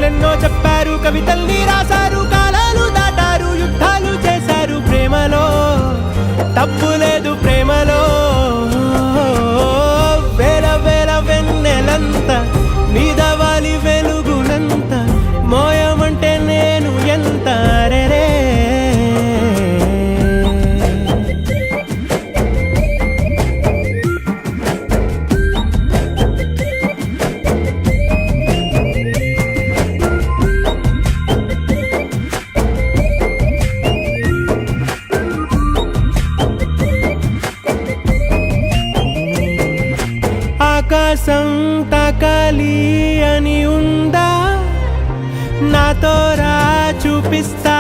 కథలెన్నో చెప్పారు, కవితల్ని రాశారు, కాలాలు దాటారు, యుద్ధాలు చేశారు. ప్రేమలో తప్పు లేదు, ప్రేమలో వేల వేల వెన్నెలంత మీద వాలి వెలుగునంత మోయమంటే నేను ఎంత రే. ఆకాశం తాకాలి అని ఉందా, నాతో రా చూపిస్తా